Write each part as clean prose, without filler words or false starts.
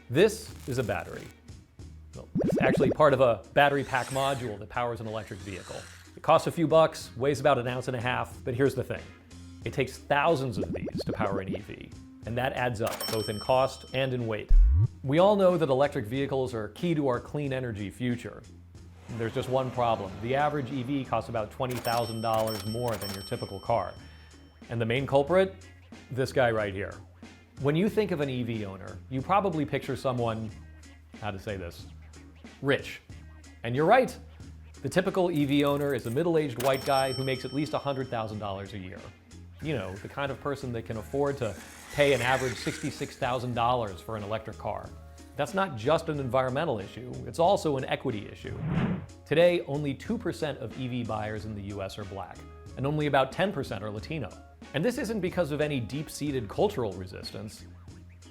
This is a battery. Well, it's actually part of a battery pack module that powers an electric vehicle. It costs a few bucks, weighs about 1.5 ounces, but here's the thing. It takes thousands of these to power an EV, and that adds up, both in cost and in weight. We all know that electric vehicles are key to our clean energy future. There's just one problem. The average EV costs about $20,000 more than your typical car. And the main culprit? This guy right here. When you think of an EV owner, you probably picture someone, how to say this, rich. And you're right. The typical EV owner is a middle-aged white guy who makes at least $100,000 a year. You know, the kind of person that can afford to pay an average $66,000 for an electric car. That's not just an environmental issue, it's also an equity issue. Today, only 2% of EV buyers in the US are black, and only about 10% are Latino. And this isn't because of any deep-seated cultural resistance.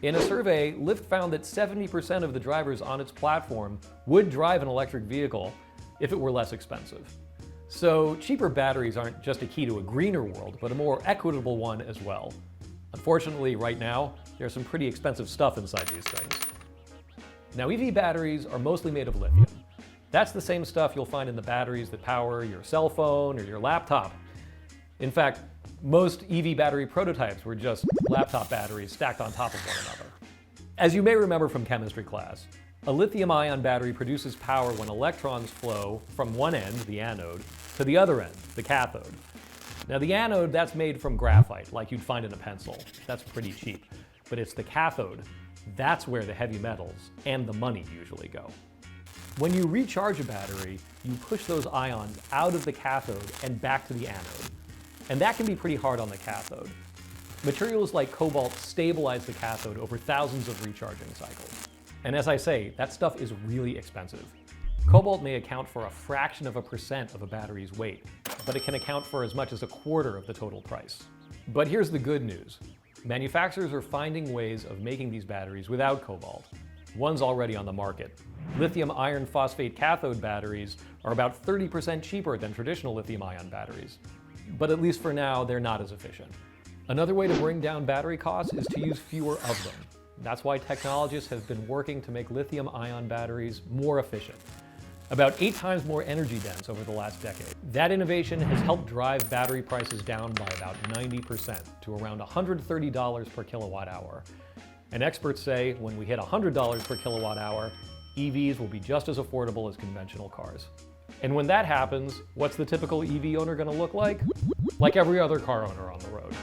In a survey, Lyft found that 70% of the drivers on its platform would drive an electric vehicle if it were less expensive. So cheaper batteries aren't just a key to a greener world, but a more equitable one as well. Unfortunately, right now, there's some pretty expensive stuff inside these things. Now, EV batteries are mostly made of lithium. That's the same stuff you'll find in the batteries that power your cell phone or your laptop. In fact, most EV battery prototypes were just laptop batteries stacked on top of one another. As you may remember from chemistry class, a lithium-ion battery produces power when electrons flow from one end, the anode, to the other end, the cathode. Now the anode, that's made from graphite, like you'd find in a pencil. That's pretty cheap. But it's the cathode, that's where the heavy metals and the money usually go. When you recharge a battery, you push those ions out of the cathode and back to the anode. And that can be pretty hard on the cathode. Materials like cobalt stabilize the cathode over thousands of recharging cycles. And as I say, that stuff is really expensive. Cobalt may account for a fraction of a percent of a battery's weight, but it can account for as much as 1/4 of the total price. But here's the good news. Manufacturers are finding ways of making these batteries without cobalt. One's already on the market. Lithium iron phosphate cathode batteries are about 30% cheaper than traditional lithium-ion batteries. But at least for now, they're not as efficient. Another way to bring down battery costs is to use fewer of them. That's why technologists have been working to make lithium-ion batteries more efficient. About 8 times more energy dense over the last decade. That innovation has helped drive battery prices down by about 90% to around $130 per kilowatt hour. And experts say when we hit $100 per kilowatt hour, EVs will be just as affordable as conventional cars. And when that happens, what's the typical EV owner going to look like? Like every other car owner on the road.